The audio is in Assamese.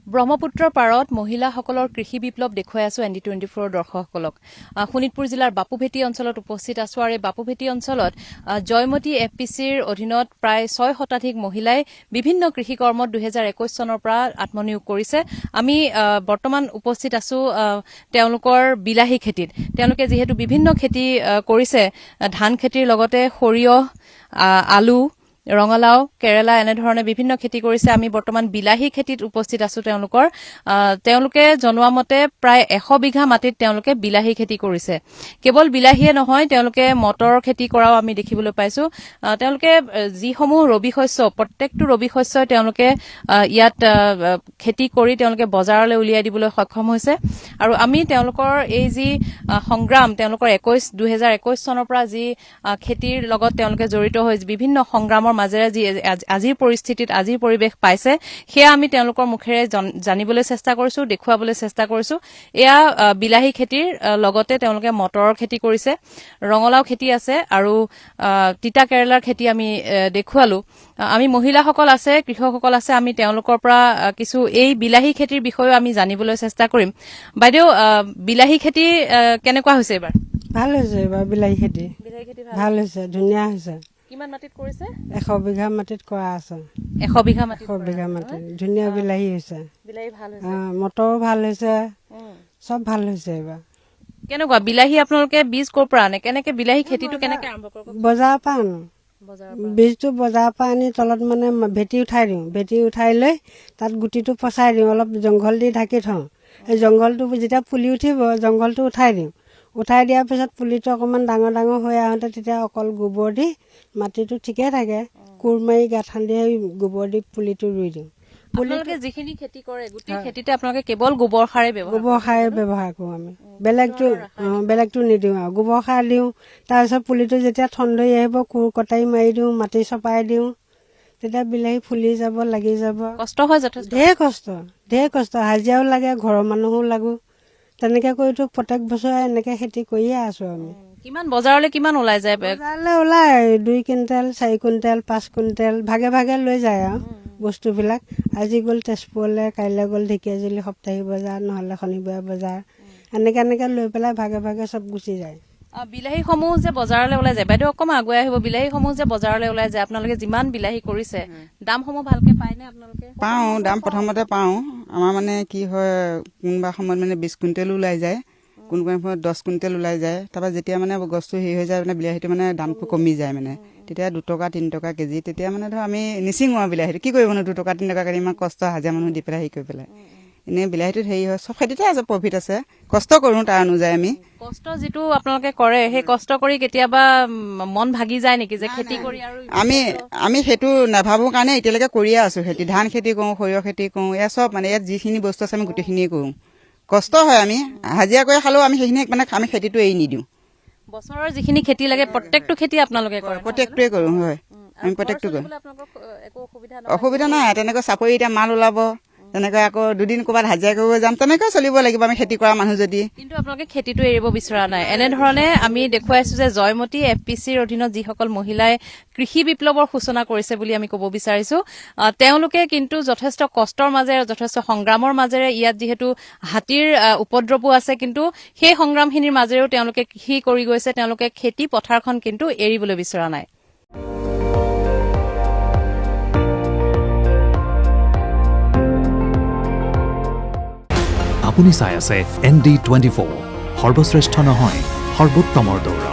ব্ৰহ্মপুত্ৰৰ পাৰত মহিলাসকলৰ কৃষি বিপ্লৱ দেখুৱাই আছো ND24 দৰ্শকসকলক। শোণিতপুৰ জিলাৰ বাপুভেটি অঞ্চলত উপস্থিত আছো আৰু এই বাপুভেটি অঞ্চলত জয়মতী FPCৰ অধীনত প্ৰায় 6 শতাধিক মহিলাই বিভিন্ন কৃষি কৰ্মত 2021 চনৰ পৰা আত্মনিয়োগ কৰিছে। আমি বৰ্তমান উপস্থিত আছো তেওঁলোকৰ বিলাহী খেতিত। তেওঁলোকে যিহেতু বিভিন্ন খেতি কৰিছে, ধান খেতিৰ লগতে সৰিয়হ, আলু, ৰঙালাও, কেৰেলা এনেধৰণে বিভিন্ন খেতি কৰিছে। আমি বৰ্তমান বিলাহী খেতিত উপস্থিত আছো। তেওঁলোকে জনোৱা মতে প্ৰায় 100 বিঘা মাটিত তেওঁলোকে বিলাহী খেতি কৰিছে। কেৱল বিলাহীয়ে নহয়, তেওঁলোকে মটৰৰ খেতি কৰাও আমি দেখিবলৈ পাইছো। তেওঁলোকে যিসমূহ ৰবি শস্য, প্ৰত্যেকটো ৰবি শস্যই তেওঁলোকে ইয়াত খেতি কৰি তেওঁলোকে বজাৰলৈ উলিয়াই দিবলৈ সক্ষম হৈছে। আৰু আমি তেওঁলোকৰ এই যি সংগ্ৰাম, তেওঁলোকৰ 2021 চনৰ পৰা যি খেতিৰ লগত তেওঁলোকে জড়িত হৈ বিভিন্ন সংগ্ৰামৰ মাজেৰে যি আজিৰ পৰিস্থিতিত আজিৰ পৰিৱেশ পাইছে, সেয়া আমি তেওঁলোকৰ মুখেৰে জানিবলৈ চেষ্টা কৰিছো, দেখুৱাবলৈ চেষ্টা কৰিছো। এয়া বিলাহী খেতিৰ লগতে তেওঁলোকে মটৰৰ খেতি কৰিছে, ৰঙালাও খেতি আছে আৰু তিতা কেৰেলাৰ খেতি আমি দেখুৱালো। আমি মহিলাসকল আছে, কৃষকসকল আছে, আমি তেওঁলোকৰ পৰা কিছু এই বিলাহী খেতিৰ বিষয়েও আমি জানিবলৈ চেষ্টা কৰিম। বাইদেউ, বিলাহী খেতি কেনেকুৱা হৈছে এইবাৰ? ভাল হৈছে এইবাৰ বিলাহী খেতি। ভাল হৈছে, ধুনীয়া হৈছে। কিমান মাটিত কৰিছে? 100 বিঘা মাটিত কৰা আছে। 100 বিঘা মাটিত? 100 বিঘা মাটিত ধুনীয়া বিলাহী হৈছে। বিলাহী ভাল হৈছে, মটৰো ভাল হৈছে, চব ভাল হৈছে এইবাৰ। কেনেকুৱা বিলাহী আপোনালোকে বীজ ক'ৰ পৰা আনে? কেনেকে বিলাহী খেতিটো কেনেকে আৰম্ভ কৰিব? বজাৰৰ পৰা আনো। বীজটো বজাৰৰ পৰা আনি তলত মানে ভেটি উঠাই দিওঁ। ভেটি উঠাই লৈ তাত গুটিটো পচাই দিওঁ, অলপ জংঘল দি ঢাকি থওঁ। এই জংঘলটো যেতিয়া পুলি উঠিব, জংঘলটো উঠাই দিওঁ। উঠাই দিয়াৰ পিছত পুলিটো অকণমান ডাঙৰ ডাঙৰ হৈ আহোঁতে তেতিয়া অকল গোবৰ দি মাটিটো ঠিকে থাকে, কোৰ মাৰি গাঁত খান্দি গোবৰ দি পুলিটো ৰুই দিওঁ। আপোনালোকে যিখিনি খেতি কৰে গোটেই খেতিতে আপোনালোকে কেৱল গোবৰ সাৰে ব্যৱহাৰ কৰোঁ আমি। বেলেগটো নিদিওঁ আৰু গোবৰ সাৰ দিওঁ। তাৰপিছত পুলিটো যেতিয়া ঠনধৰি আহিব, কোৰ কটাৰী মাৰি দিওঁ, মাটি চপাই দিওঁ। তেতিয়া বিলাহী ফুলি যাব, লাগি যাব। কষ্ট হয় যথেষ্ট, ঢেৰ কষ্ট। হাজিৰাও লাগে, ঘৰৰ মানুহো লাগো। তেনেকে কৰিতো প্ৰত্যেক বছৰে এনেকে খেতি কৰিয়ে আছো আমি। কিমান বজাৰলৈ কিমান ওলাই যায়? বজাৰলৈ ওলাই 2 কুইণ্টেল, 4 কুইণ্টেল, 5 কুইণ্টেল ভাগে ভাগে লৈ যায় আৰু বস্তুবিলাক। আজি গ'ল তেজপুৰলৈ, কাইলৈ গ'ল ঢেকীয়াজুলি সপ্তাহিক বজাৰ, নহ'লে শনিবাৰ বজাৰ। এনেকে লৈ পেলাই ভাগে ভাগে চব গুচি যায়। বিলাহীসমূহ যে বজাৰলৈ ওলাই যায়, বাইদেউ অকণমান আগুৱাই আহিব। বিলাহীসমূহ যে বজাৰলৈ ওলাই যায়, আপোনালোকে যিমান বিলাহী কৰিছে, দামসমূহ ভালকে পায়নে আপোনালোকে? পাওঁ, দাম প্ৰথমতে পাওঁ। আমাৰ মানে কি হয়, কোনোবা সময়ত মানে 20 কুইণ্টেলো ওলাই যায়, কোনোবা সময়ত 10 কুইণ্টেল ওলাই যায়। তাৰপৰা যেতিয়া মানে গছটো হেৰি হৈ যায়, মানে বিলাহীটো মানে দামটো কমি যায়, মানে তেতিয়া 2 টকা 3 টকা কেজি। তেতিয়া মানে ধৰ আমি নিচিঙো আৰু বিলাহীটো। কি কৰিব নো 2 টকা 3 টকা কেজি, ইমান কষ্ট হাজিৰা মানুহ দি পেলাই হেৰি কৰি পেলাই। এনেই বিলাহীটোত হেৰি হয়, চব খেতিতে আছে, প্ৰফিট আছে। কষ্ট কৰোঁ তাৰ অনুযায়ী আমি। কষ্ট যিটো আপোনালোকে কৰে, সেই কষ্ট কৰি কেতিয়াবা মন ভাগি যায় নেকি যে খেতি কৰি? আৰু আমি সেইটো নাভাবোঁ কাৰণে এতিয়ালৈকে কৰিয়ে আছো খেতি। ধান খেতি কৰোঁ, সৰিয়হ খেতি কৰোঁ, এয়া চব মানে ইয়াত যিখিনি বস্তু আছে আমি গোটেইখিনিয়ে কৰোঁ। কষ্ট হয়, আমি হাজিৰা কৰি খালেও আমি সেইখিনি মানে আমি খেতিটো এৰি নিদিওঁ। বছৰৰ যিখিনি খেতি লাগে প্ৰত্যেকটো খেতি আপোনালোকে কৰে? প্ৰত্যেকটোৱে কৰোঁ, হয়। আমি প্ৰত্যেকটো কৰোঁ। অসুবিধা নাই। তেনেকৈ চাপৰি এতিয়া মাল ওলাব, তেনেকৈ আকৌ দুদিন ক'ৰবাত হাজিৰা কৰিব যাম, তেনেকৈ চলিব লাগিব আমি খেতি কৰা মানুহ যদি। কিন্তু আপোনালোকে খেতিটো এৰিব বিচৰা নাই। এনেধৰণে আমি দেখুৱাইছো যে জয়মতী FPCৰ অধীনত যিসকল মহিলাই কৃষি বিপ্লৱৰ সূচনা কৰিছে বুলি আমি ক'ব বিচাৰিছো, তেওঁলোকে কিন্তু যথেষ্ট কষ্টৰ মাজেৰে, যথেষ্ট সংগ্ৰামৰ মাজেৰে, ইয়াত যিহেতু হাতীৰ উপদ্ৰৱো আছে, কিন্তু সেই সংগ্ৰামখিনিৰ মাজেৰেও তেওঁলোকে কৃষি কৰি গৈছে। তেওঁলোকে খেতি পথাৰখন কিন্তু এৰিবলৈ বিচৰা নাই। আপুনি চাই আছে ND24, সৰ্বশ্ৰেষ্ঠ নহয়, সৰ্বোত্তমৰ দৌৰ।